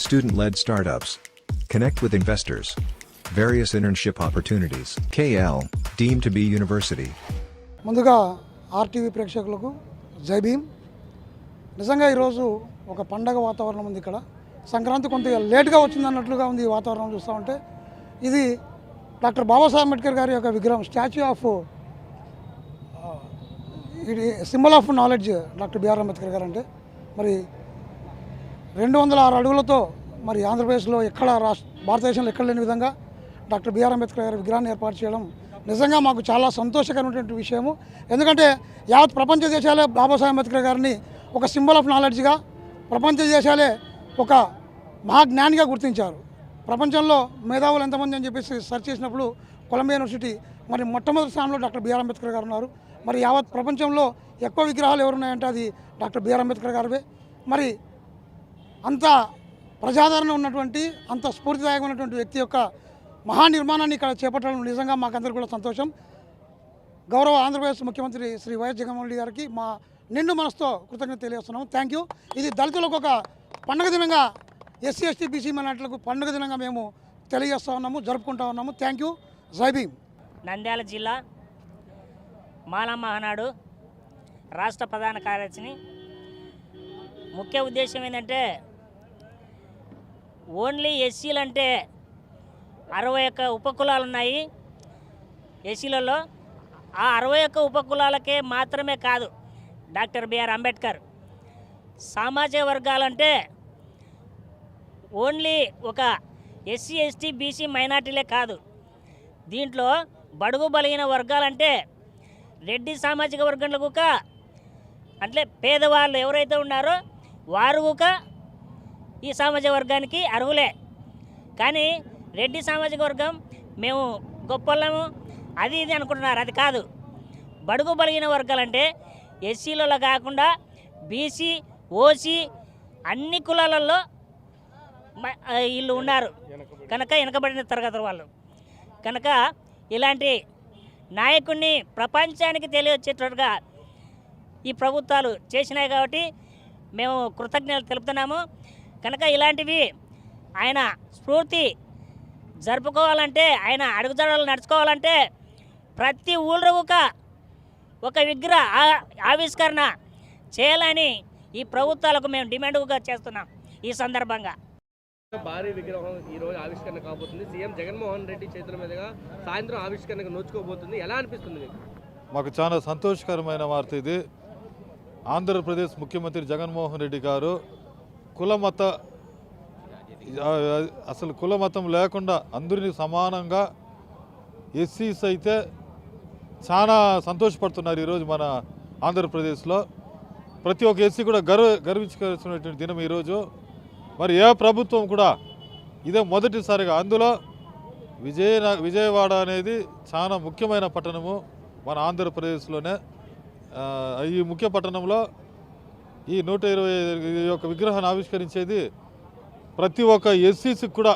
student-led startups, connect with investors, various internship opportunities. KL, deemed to be university. ముందుగా RTV ప్రేక్షకులకు జై భీమ్. నిజంగా ఈరోజు ఒక పండగ వాతావరణం ఉంది. ఇక్కడ సంక్రాంతి కొంత లేట్గా వచ్చిందన్నట్లుగా ఉంది ఈ వాతావరణం చూస్తూ ఉంటే. ఇది డాక్టర్ బాబాసాహెబ్ అంబేద్కర్ గారి యొక్క విగ్రహం, స్టాచ్యూ ఆఫ్, ఇది symbol of knowledge doctor BR Ambedkar గారు. అంటే మరి 206 అడుగులతో మరి ఆంధ్రప్రదేశ్లో ఎక్కడ భారతదేశంలో ఎక్కడ లేని విధంగా డాక్టర్ బిఆర్ అంబేద్కర్ గారి విగ్రహాన్ని ఏర్పాటు చేయడం నిజంగా మాకు చాలా సంతోషకరమైనటువంటి విషయము. ఎందుకంటే యావత్ ప్రపంచ దేశాలే బాబాసాహెబ్ అంబేద్కర్ గారిని ఒక సింబల్ ఆఫ్ నాలెడ్జ్గా, ప్రపంచ దేశాలే ఒక మహాజ్ఞానిగా గుర్తించారు. ప్రపంచంలో మేధావులు ఎంతమంది అని చెప్పేసి సెర్చ్ చేసినప్పుడు కొలంబియా యూనివర్సిటీ మరి మొట్టమొదటి స్థానంలో డాక్టర్ బిఆర్ అంబేద్కర్ గారు ఉన్నారు. మరి యావత్ ప్రపంచంలో ఎక్కువ విగ్రహాలు ఎవరున్నాయంటే అది డాక్టర్ బిఆర్ అంబేద్కర్ గారివే. మరి అంత ప్రజాదరణ ఉన్నటువంటి, అంత స్ఫూర్తిదాయకం ఉన్నటువంటి వ్యక్తి యొక్క మహానిర్మాణాన్ని ఇక్కడ చేపట్టడం నిజంగా మాకందరికీ కూడా సంతోషం. గౌరవ ఆంధ్రప్రదేశ్ ముఖ్యమంత్రి శ్రీ వైఎస్ జగన్మోహన్ రెడ్డి గారికి మా నిండు మనసుతో కృతజ్ఞత తెలియజేస్తున్నాము. Thank you. ఇది దళితులకు ఒక పండుగ దినంగా, ఎస్సీ ఎస్టీ బీసీ మైనార్టీలకు పండుగ దినంగా మేము తెలియజేస్తూ ఉన్నాము, జరుపుకుంటూ ఉన్నాము. Thank you. జై భీమ్. నంద్యాల జిల్లా మాలా మహానాడు రాష్ట్ర ప్రధాన కార్యదర్శిని. ముఖ్య ఉద్దేశం ఏంటంటే, ఓన్లీ ఎస్సీలు అంటే 61 ఉపకులాలు ఉన్నాయి ఎస్సీలలో. ఆ 61 ఉపకులాలకే మాత్రమే కాదు డాక్టర్ బిఆర్ అంబేద్కర్ సామాజిక వర్గాలంటే ఓన్లీ ఒక ఎస్సీ ఎస్టీ బీసీ మైనార్టీలే కాదు. దీంట్లో బడుగు బలహీన వర్గాలంటే రెడ్డి సామాజిక వర్గంలో కూడా, అంటే పేదవాళ్ళు ఎవరైతే ఉన్నారో వారు కూడా ఈ సామాజిక వర్గానికి అర్హులే. కానీ రెడ్డి సామాజిక వర్గం మేము గొప్పలము అది ఇది అనుకుంటున్నారు. అది కాదు. బడుగు బలహీన వర్గాలంటే ఎస్సీలలో కాకుండా బీసీ, ఓసీ అన్ని కులాలలో వీళ్ళు ఉన్నారు కనుక, వెనకబడిన తరగతి వాళ్ళు కనుక ఇలాంటి నాయకుడిని ప్రపంచానికి తెలియవచ్చేటట్టుగా ఈ ప్రభుత్వాలు చేసినాయి. కాబట్టి మేము కృతజ్ఞతలు తెలుపుతున్నాము. కనుక ఇలాంటివి ఆయన స్ఫూర్తి జరుపుకోవాలంటే, ఆయన అడుగుజాడలు నడుచుకోవాలంటే ప్రతి ఊళ్ళో ఒక విగ్రహ ఆవిష్కరణ చేయాలని ఈ ప్రభుత్వాలకు మేము డిమాండ్గా చేస్తున్నాం. ఈ సందర్భంగా భారీ విగ్రహం ఈరోజు ఆవిష్కరణ కాబోతుంది. సీఎం జగన్మోహన్ రెడ్డి చేతుల మీదుగా సాయంత్రం ఆవిష్కరణకు నోచుకోబోతుంది. ఎలా అనిపిస్తుంది మీకు? మాకు చాలా సంతోషకరమైన వార్త ఇది. ఆంధ్రప్రదేశ్ ముఖ్యమంత్రి జగన్మోహన్ రెడ్డి గారు అసలు కులమతం లేకుండా అందరినీ సమానంగా, ఎస్సీస్ అయితే చాలా సంతోషపడుతున్నారు. ఈరోజు మన ఆంధ్రప్రదేశ్లో ప్రతి ఒక్క ఎస్సీ కూడా గర్వించుకోవాల్సినటువంటి దినం ఈరోజు. మరి ఏ ప్రభుత్వం కూడా ఇదే మొదటిసారిగా, అందులో విజయవాడ అనేది చాలా ముఖ్యమైన పట్టణము మన ఆంధ్రప్రదేశ్లోనే. ఈ ముఖ్య పట్టణంలో ఈ 125 యొక్క విగ్రహాన్ని ఆవిష్కరించేది ప్రతి ఒక్క ఎస్సీసీకి కూడా,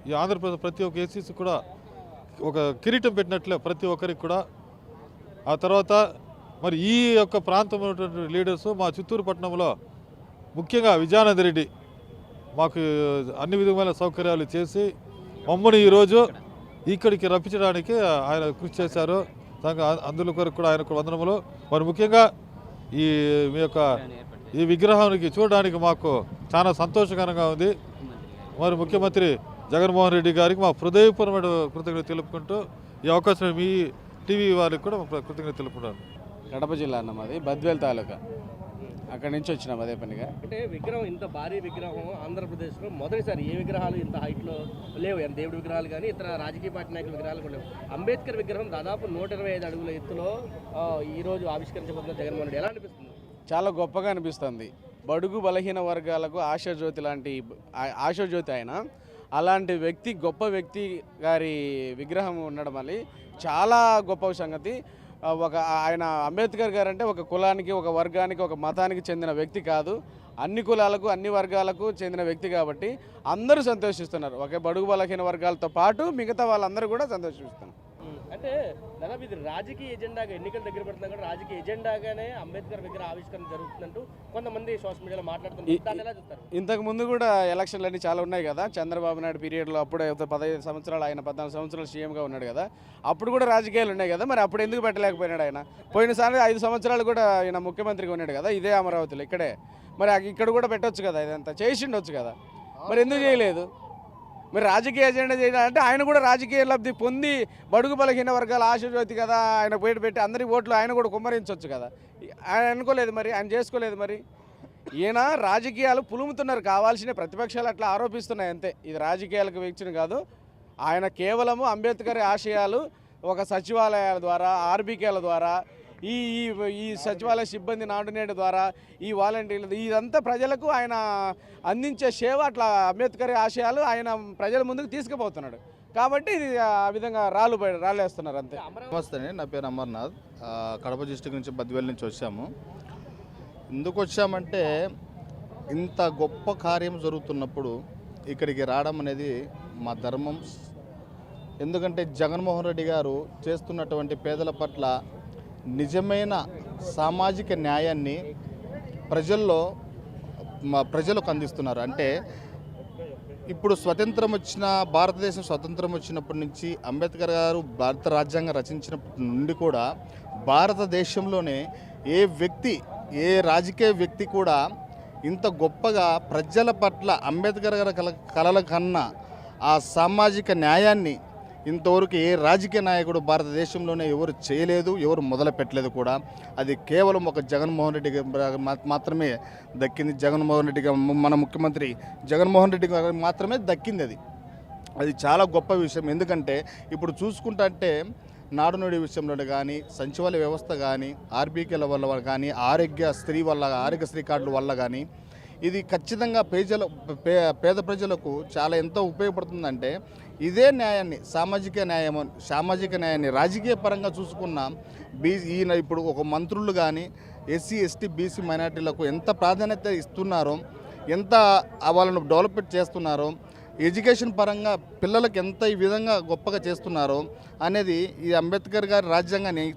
ఈ ఆంధ్రప్రదేశ్ ప్రతి ఒక్క ఎస్సీసీకి కూడా ఒక కిరీటం పెట్టినట్లే ప్రతి ఒక్కరికి కూడా. ఆ తర్వాత మరి ఈ యొక్క ప్రాంతంలో ఉన్నటువంటి లీడర్స్ మా చిత్తూరు పట్టణంలో ముఖ్యంగా విజయానంద రెడ్డి మాకు అన్ని విధమైన సౌకర్యాలు చేసి మమ్మల్ని ఈరోజు ఇక్కడికి రప్పించడానికి ఆయన కృషి చేశారు. అందులో కొరకు కూడా ఆయనకు వందనములు. మరి ముఖ్యంగా మీ యొక్క ఈ విగ్రహానికి చూడడానికి మాకు చాలా సంతోషకరంగా ఉంది. మరి ముఖ్యమంత్రి జగన్మోహన్ రెడ్డి గారికి మా హృదయపూర్వమైన కృతజ్ఞత తెలుపుకుంటూ ఈ అవకాశం మీ టీవీ వారికి కూడా కృతజ్ఞత తెలుపుకుంటాను. కడప జిల్లా అన్న మాది, బద్వేల్ తాలూకా. అక్కడి నుంచి వచ్చినాం అదే పనిగా. అంటే విగ్రహం, ఇంత భారీ విగ్రహం ఆంధ్రప్రదేశ్లో మొదటిసారి. ఏ విగ్రహాలు ఇంత హైట్లో లేవు, దేవుడి విగ్రహాలు కానీ ఇతర రాజకీయ పార్టీ నాయకుల విగ్రహాలు కూడా లేవు. అంబేద్కర్ విగ్రహం దాదాపు 125 అడుగుల ఎత్తులో ఈరోజు ఆవిష్కరించబోతున్న జగన్మోహన్ రెడ్డి. ఎలా అనిపిస్తుంది? చాలా గొప్పగా అనిపిస్తుంది. బడుగు బలహీన వర్గాలకు ఆశాజ్యోతి లాంటి ఆశాజ్యోతి ఆయన. అలాంటి వ్యక్తి, గొప్ప వ్యక్తి గారి విగ్రహం ఉండడం వల్ల చాలా గొప్ప సంగతి. ఆయన అంబేద్కర్ గారు అంటే ఒక కులానికి, ఒక వర్గానికి, ఒక మతానికి చెందిన వ్యక్తి కాదు, అన్ని కులాలకు, అన్ని వర్గాలకు చెందిన వ్యక్తి. కాబట్టి అందరూ సంతోషిస్తున్నారు. ఒకే బడుగు బలహీన వర్గాలతో పాటు మిగతా వాళ్ళందరూ కూడా సంతోషిస్తున్నారు. అంటే దాదాపు ఇది రాజకీయ ఎజెండాగా ఎన్నికలు దగ్గర పడుతున్నా కూడా రాజకీయ ఎజెండాగానే అంబేద్కర్ విగ్రహ ఆవిష్కరణ జరుగుతుందంటూ కొంతమంది సోషల్ మీడియాలో మాట్లాడుతున్నారు. దాన్ని ఎలా చూస్తారు? ఇంతకు ముందు కూడా ఎలక్షన్లు అన్నీ చాలా ఉన్నాయి కదా, చంద్రబాబు నాయుడు పీరియడ్లో అప్పుడే 15 సంవత్సరాలు, ఆయన 14 సంవత్సరాలు సీఎంగా ఉన్నాడు కదా, అప్పుడు కూడా రాజకీయాలు ఉన్నాయి కదా, మరి అప్పుడు ఎందుకు పెట్టలేకపోయినాడు ఆయన? పోయినసారి 5 సంవత్సరాలు కూడా ఆయన ముఖ్యమంత్రిగా ఉన్నాడు కదా, ఇదే అమరావతిలో ఇక్కడే, మరి ఇక్కడ కూడా పెట్టొచ్చు కదా, ఇదంతా చేసిండొచ్చు కదా, మరి ఎందుకు చేయలేదు? మరి రాజకీయ ఎజెండా చేయాలంటే ఆయన కూడా రాజకీయ లబ్ధి పొంది బడుగు బలహీన వర్గాల ఆశజ్యోతి కదా, ఆయన బయట పెట్టి అందరి ఓట్లు ఆయన కూడా కుమ్మరించవచ్చు కదా, ఆయన అనుకోలేదు, మరి ఆయన చేసుకోలేదు. మరి ఈయన రాజకీయాలు పులుముతున్నారు, కావాల్సిన ప్రతిపక్షాలు అట్లా ఆరోపిస్తున్నాయి అంతే. ఇది రాజకీయాలకు వ్యక్తిని కాదు, ఆయన కేవలము అంబేద్కర్ ఆశయాలు ఒక సచివాలయాల ద్వారా, ఆర్బీకేల ద్వారా, ఈ ఈ సచివాలయ సిబ్బంది నాడు నేడు ద్వారా, ఈ వాలంటీర్లు, ఇదంతా ప్రజలకు ఆయన అందించే సేవ, అట్లా అంబేద్కర్ ఆశయాలు ఆయన ప్రజల ముందుకు తీసుకుపోతున్నాడు. కాబట్టి ఇది ఆ విధంగా రాళ్ళేస్తున్నారు అంతే. నమస్తే, నా పేరు అమర్నాథ్. కడప డిస్టిక్ నుంచి బద్వేల్ నుంచి వచ్చాము. ఎందుకు వచ్చామంటే ఇంత గొప్ప కార్యం జరుగుతున్నప్పుడు ఇక్కడికి రావడం అనేది మా ధర్మం. ఎందుకంటే జగన్మోహన్ రెడ్డి గారు చేస్తున్నటువంటి పేదల పట్ల నిజమైన సామాజిక న్యాయాన్ని ప్రజలకు అందిస్తున్నారు. అంటే ఇప్పుడు భారతదేశం స్వతంత్రం వచ్చినప్పటి నుంచి అంబేద్కర్ గారు భారత రాజ్యాంగం రచించినప్పటి నుండి కూడా భారతదేశంలోనే ఏ రాజకీయ వ్యక్తి కూడా ఇంత గొప్పగా ప్రజల పట్ల అంబేద్కర్ గారి కలల కన్నా ఆ సామాజిక న్యాయాన్ని ఇంతవరకు ఏ రాజకీయ నాయకుడు భారతదేశంలోనే ఎవరు చేయలేదు, ఎవరు మొదలు పెట్టలేదు కూడా. అది కేవలం ఒక జగన్మోహన్ రెడ్డి మాత్రమే దక్కింది. జగన్మోహన్ రెడ్డి మన ముఖ్యమంత్రి జగన్మోహన్ రెడ్డి గారికి మాత్రమే దక్కింది. అది చాలా గొప్ప విషయం. ఎందుకంటే ఇప్పుడు చూసుకుంటే నాడునుడి విషయంలో కానీ, సచివాలయ వ్యవస్థ కానీ, ఆర్బీకేల వల్ల కానీ, ఆరోగ్యశ్రీ కార్డుల వల్ల కానీ ఇది ఖచ్చితంగా పేద ప్రజలకు చాలా ఎంతో ఉపయోగపడుతుందంటే ఇదే న్యాయాన్ని, సామాజిక న్యాయాన్ని రాజకీయ పరంగా చూసుకున్న ఈయన ఇప్పుడు ఒక మంత్రులు కానీ ఎస్సీ ఎస్టీ బీసీ మైనార్టీలకు ఎంత ప్రాధాన్యత ఇస్తున్నారో, ఎంత వాళ్ళను డెవలప్మెంట్ చేస్తున్నారో, ఎడ్యుకేషన్ పరంగా పిల్లలకు ఎంత ఈ విధంగా గొప్పగా చేస్తున్నారో అనేది ఈ అంబేద్కర్ గారి రాజ్యాంగాన్ని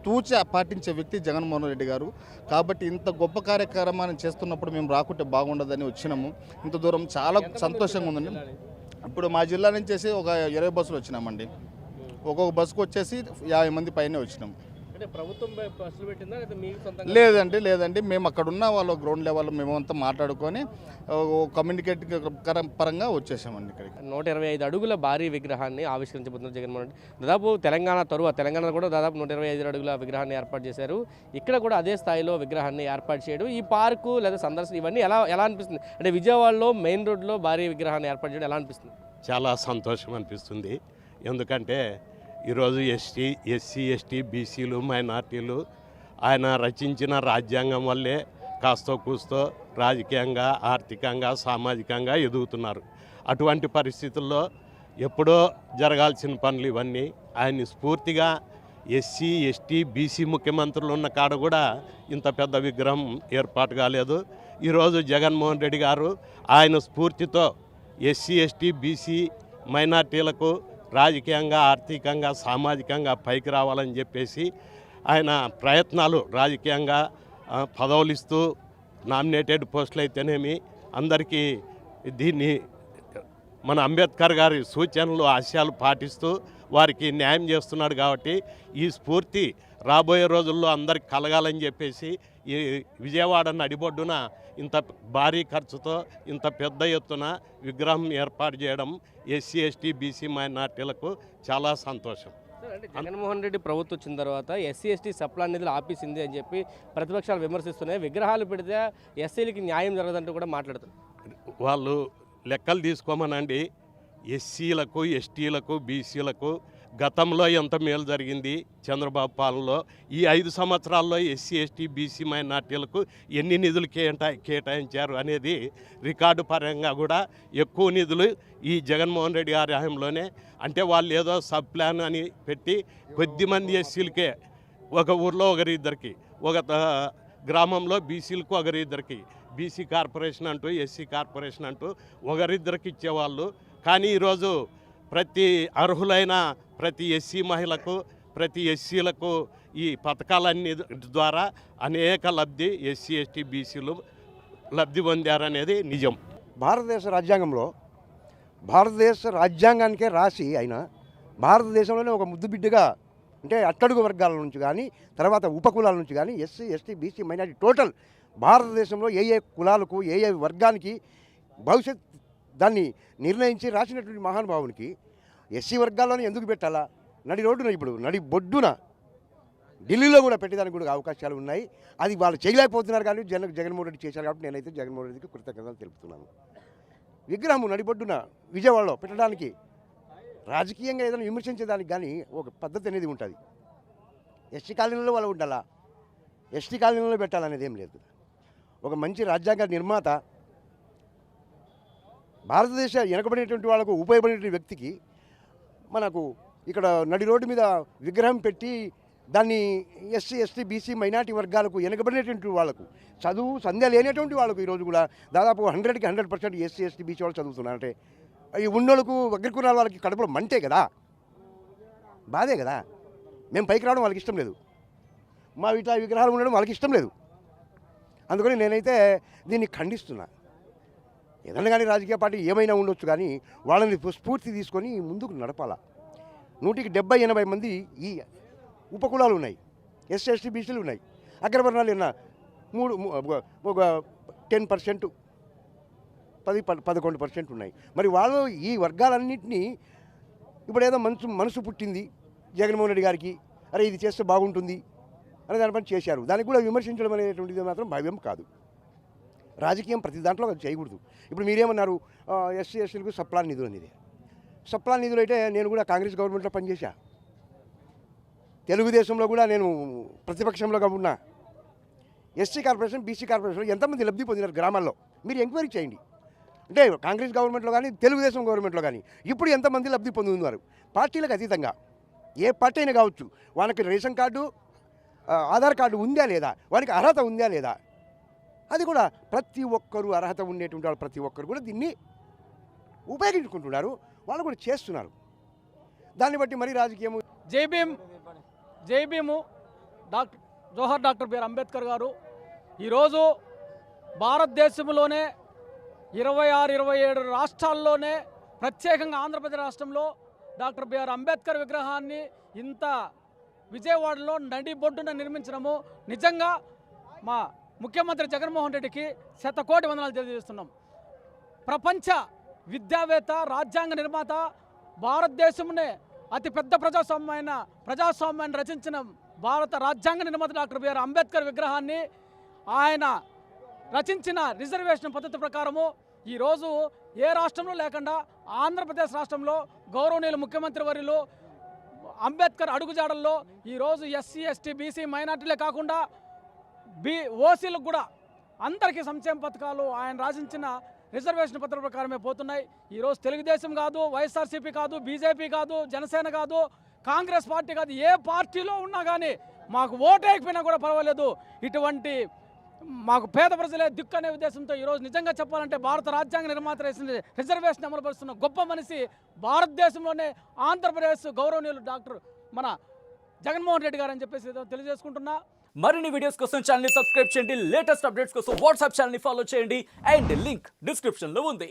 తూచా పాటించే వ్యక్తి జగన్మోహన్ రెడ్డి గారు. కాబట్టి ఇంత గొప్ప కార్యక్రమాన్ని చేస్తున్నప్పుడు మేము రాకుంటే బాగుండదని వచ్చినాము. ఇంత దూరం చాలా సంతోషంగా ఉందండి. ఇప్పుడు మా జిల్లా నుంచి ఒక 20 బస్సులు వచ్చినామండి. ఒక్కొక్క బస్సుకు వచ్చేసి 50 మంది పైనే వచ్చినాము. అంటే ప్రభుత్వం బస్సులు పెట్టిందా లేదా మీ సొంతంగా? లేదండి మేము అక్కడ ఉన్న వాళ్ళు గ్రౌండ్ లెవెల్లో మేమంతా మాట్లాడుకొని కమ్యూనికేట్ పరంగా వచ్చేసామండి ఇక్కడికి. 125 అడుగుల భారీ విగ్రహాన్ని ఆవిష్కరించబోతున్నారు జగన్మోహన్ రెడ్డి. దాదాపు తెలంగాణ కూడా దాదాపు 125 అడుగుల విగ్రహాన్ని ఏర్పాటు చేశారు. ఇక్కడ కూడా అదే స్థాయిలో విగ్రహాన్ని ఏర్పాటు చేయడం, ఈ పార్కు లేదా సందర్శన ఇవన్నీ ఎలా అనిపిస్తుంది? అంటే విజయవాడలో మెయిన్ రోడ్లో భారీ విగ్రహాన్ని ఏర్పాటు చేయడం ఎలా అనిపిస్తుంది? చాలా సంతోషం అనిపిస్తుంది. ఎందుకంటే ఈరోజు ఎస్సీ ఎస్టీ బీసీలు మైనార్టీలు ఆయన రచించిన రాజ్యాంగం వల్లే కాస్తో కూస్తో రాజకీయంగా, ఆర్థికంగా, సామాజికంగా ఎదుగుతున్నారు. అటువంటి పరిస్థితుల్లో ఎప్పుడో జరగాల్సిన పనులు ఇవన్నీ ఆయన్ని స్ఫూర్తిగా ఎస్సీ ఎస్టీ బీసీ ముఖ్యమంత్రులు ఉన్న కాడ కూడా ఇంత పెద్ద విగ్రహం ఏర్పాటు కాలేదు. ఈరోజు జగన్మోహన్ రెడ్డి గారు ఆయన స్ఫూర్తితో ఎస్సీ ఎస్టీ బీసీ మైనార్టీలకు రాజకీయంగా, ఆర్థికంగా, సామాజికంగా పైకి రావాలని చెప్పేసి ఆయన ప్రయత్నాలు రాజకీయంగా పదవులు ఇస్తూ నామినేటెడ్ పోస్టులు అయితేనేమి అందరికీ దీన్ని మన అంబేద్కర్ గారి సూచనలు, ఆశయాలు పాటిస్తూ వారికి న్యాయం చేస్తున్నాడు. కాబట్టి ఈ స్ఫూర్తి రాబోయే రోజుల్లో అందరికి కలగాలని చెప్పేసి ఈ విజయవాడ నడిబొడ్డున ఇంత భారీ ఖర్చుతో ఇంత పెద్ద ఎత్తున విగ్రహం ఏర్పాటు చేయడం ఎస్సీ ఎస్టీ బీసీ మైనార్టీలకు చాలా సంతోషం. అంటే జగన్మోహన్ రెడ్డి ప్రభుత్వం వచ్చిన తర్వాత ఎస్సీ ఎస్టీ సప్లా నిధులు ఆపేసింది అని చెప్పి ప్రతిపక్షాలు విమర్శిస్తున్నాయి. విగ్రహాలు పెడితే ఎస్సీలకి న్యాయం జరగదంటూ కూడా మాట్లాడుతున్నారు. వాళ్ళు లెక్కలు తీసుకోమనండి. ఎస్సీలకు ఎస్టీలకు బీసీలకు గతంలో ఎంత మేలు జరిగింది చంద్రబాబు పాలనలో, ఈ 5 సంవత్సరాల్లో ఎస్సీ ఎస్టీ బీసీ మైనార్టీలకు ఎన్ని నిధులు కేటాయించారు అనేది రికార్డు పరంగా కూడా ఎక్కువ నిధులు ఈ జగన్మోహన్ రెడ్డి గారి హయాంలోనే. అంటే వాళ్ళు ఏదో సబ్ ప్లాన్ అని పెట్టి కొద్దిమంది ఎస్సీలకే, ఒక ఊర్లో ఒకరిద్దరికి, ఒక గ్రామంలో బీసీలకు ఒకరిద్దరికి, బీసీ కార్పొరేషన్ అంటూ ఎస్సీ కార్పొరేషన్ అంటూ ఒకరిద్దరికి ఇచ్చేవాళ్ళు. కానీ ఈరోజు ప్రతి అర్హులైన ప్రతి ఎస్సీ మహిళకు ప్రతి ఎస్సీలకు ఈ పథకాలన్నీ ద్వారా అనేక లబ్ధి ఎస్సీ ఎస్టీ బీసీలు లబ్ధి పొందారనేది నిజం. భారతదేశ రాజ్యాంగంలో భారతదేశ రాజ్యాంగానికే రాసి ఆయన భారతదేశంలోనే ఒక ముద్దుబిడ్డగా అంటే అట్టడుగు వర్గాల నుంచి కానీ తర్వాత ఉపకులాల నుంచి కానీ SC ST BC minority total భారతదేశంలో ఏ కులాలకు ఏ వర్గానికి భవిష్యత్ దాన్ని నిర్ణయించి రాసినటువంటి మహానుభావునికి ఎస్సీ వర్గాల్లోనే ఎందుకు పెట్టాలా? నడి రోడ్డున ఇప్పుడు నడి బొడ్డున ఢిల్లీలో కూడా పెట్టేదానికి కూడా అవకాశాలు ఉన్నాయి. అది వాళ్ళు చేయలేకపోతున్నారు కానీ జగన్మోహన్ రెడ్డి చేశారు కాబట్టి నేనైతే జగన్మోహన్ రెడ్డికి కృతజ్ఞతలు తెలుపుతున్నాను. విగ్రహం నడిబొడ్డున విజయవాడలో పెట్టడానికి రాజకీయంగా ఏదైనా విమర్శించేదానికి కానీ ఒక పద్ధతి అనేది ఉంటుంది. ఎస్టీ కాలనీలో వాళ్ళు ఉండాలా, ఎస్టీ కాలనీలో పెట్టాలనేది ఏం లేదు. ఒక మంచి రాజ్యాంగ నిర్మాత భారతదేశ వెనకబడినటువంటి వాళ్ళకు ఉపయోగపడినటువంటి వ్యక్తికి మనకు ఇక్కడ నడి రోడ్డు మీద విగ్రహం పెట్టి దాన్ని ఎస్సీ ఎస్టీ బీసీ మైనార్టీ వర్గాలకు వెనకబడినటువంటి వాళ్ళకు చదువు సంధ్య లేనటువంటి వాళ్ళకు ఈరోజు కూడా దాదాపు 100కి 100% ఎస్సీ ఎస్టీ బీసీ వాళ్ళు చదువుతున్నారు. అంటే ఈ ఉన్నోళ్ళకు అగ్రికులాల వాళ్ళకి కడుపులో మంటే కదా, బాధే కదా. మేము పైకి రావడం వాళ్ళకి ఇష్టం లేదు, మా ఇట్లా విగ్రహాలు ఉండడం వాళ్ళకి ఇష్టం లేదు. అందుకని నేనైతే దీన్ని ఖండిస్తున్నా. ఏదన్నా కానీ రాజకీయ పార్టీ ఏమైనా ఉండొచ్చు కానీ వాళ్ళని స్ఫూర్తి తీసుకొని ముందుకు నడపాలా. 100కి 70-80 మంది ఈ ఉపకులాలు ఉన్నాయి, ఎస్సీ ఎస్టీ బీసీలు ఉన్నాయి, అగ్రవర్ణాలు ఉన్న 10% 11% ఉన్నాయి. మరి వాళ్ళు ఈ వర్గాలన్నింటినీ ఇప్పుడు ఏదో మనసు పుట్టింది జగన్మోహన్ రెడ్డి గారికి, అరే ఇది చేస్తే బాగుంటుంది అనే దానిపైన చేశారు. దానికి కూడా విమర్శించడం అనేటువంటిది మాత్రం భావ్యం కాదు. రాజకీయం ప్రతి దాంట్లో చేయకూడదు. ఇప్పుడు మీరేమన్నారు ఎస్సీ ఎస్టీలకు సప్లాన్ నిధులు అనేది. సప్లాన్ నిధులు అయితే నేను కూడా కాంగ్రెస్ గవర్నమెంట్లో పనిచేశా, తెలుగుదేశంలో కూడా నేను ప్రతిపక్షంలోగా ఉన్నా. ఎస్సీ కార్పొరేషన్ బీసీ కార్పొరేషన్లో ఎంతమంది లబ్ధి పొందినారు గ్రామాల్లో మీరు ఎంక్వైరీ చేయండి. అంటే కాంగ్రెస్ గవర్నమెంట్లో కానీ తెలుగుదేశం గవర్నమెంట్లో కానీ ఇప్పుడు ఎంతమంది లబ్ధి పొందుతున్నారు. పార్టీలకు అతీతంగా ఏ పార్టీ అయినా కావచ్చు, వాళ్ళకి రేషన్ కార్డు ఆధార్ కార్డు ఉందా లేదా, వారికి అర్హత ఉందా లేదా, అది కూడా ప్రతి ఒక్కరూ అర్హత ఉండేటువంటి వాళ్ళు ప్రతి ఒక్కరు కూడా దీన్ని ఉపయోగించుకుంటున్నారు, వాళ్ళు కూడా చేస్తున్నారు. దాన్ని బట్టి మరి రాజకీయం. జై భీము జోహార్ డాక్టర్ బిఆర్ అంబేద్కర్ గారు ఈరోజు భారతదేశంలోనే 26-27 రాష్ట్రాల్లోనే ప్రత్యేకంగా ఆంధ్రప్రదేశ్ రాష్ట్రంలో డాక్టర్ బిఆర్ అంబేద్కర్ విగ్రహాన్ని ఇంత విజయవాడలో నడిబొడ్డున నిర్మించడము నిజంగా మా ముఖ్యమంత్రి జగన్మోహన్ రెడ్డికి శతకోటి వందనాలు తెలియజేస్తున్నాం. ప్రపంచ విద్యావేత్త రాజ్యాంగ నిర్మాత భారతదేశంనే అతిపెద్ద ప్రజాస్వామ్యాన్ని రచించిన భారత రాజ్యాంగ నిర్మాత డాక్టర్ బిఆర్ అంబేద్కర్ విగ్రహాన్ని ఆయన రచించిన రిజర్వేషన్ పద్ధతి ప్రకారము ఈరోజు ఏ రాష్ట్రంలో లేకుండా ఆంధ్రప్రదేశ్ రాష్ట్రంలో గౌరవనీయులు ముఖ్యమంత్రి వర్యులు అంబేద్కర్ అడుగుజాడల్లో ఈరోజు ఎస్సీ ఎస్టీ బీసీ మైనార్టీలే కాకుండా ఓసీలకు కూడా అందరికీ సంక్షేమ పథకాలు ఆయన రాసించిన రిజర్వేషన్ పత్రం ప్రకారమే పోతున్నాయి. ఈరోజు తెలుగుదేశం కాదు, వైఎస్ఆర్సీపీ కాదు, బీజేపీ కాదు, జనసేన కాదు, కాంగ్రెస్ పార్టీ కాదు, ఏ పార్టీలో ఉన్నా కానీ మాకు ఓటేయకపోయినా కూడా పర్వాలేదు, ఇటువంటి మాకు పేద ప్రజలే దిక్కు అనే ఉద్దేశంతో ఈరోజు నిజంగా చెప్పాలంటే భారత రాజ్యాంగ నిర్మాత రిజర్వేషన్ అమలుపరుస్తున్న గొప్ప మనిషి భారతదేశంలోనే ఆంధ్రప్రదేశ్ గౌరవనీయులు డాక్టర్ మన జగన్మోహన్ రెడ్డి గారు అని చెప్పేసి తెలియజేసుకుంటున్నా. మరిన్ని వీడియోస్ కోసం ఛానల్ ని సబ్స్క్రైబ్ చేయండి, లేటెస్ట్ అప్డేట్స్ కోసం వాట్సాప్ ఛానల్ ని ఫాలో చేయండి అండ్ లింక్ డిస్క్రిప్షన్ లో ఉంది.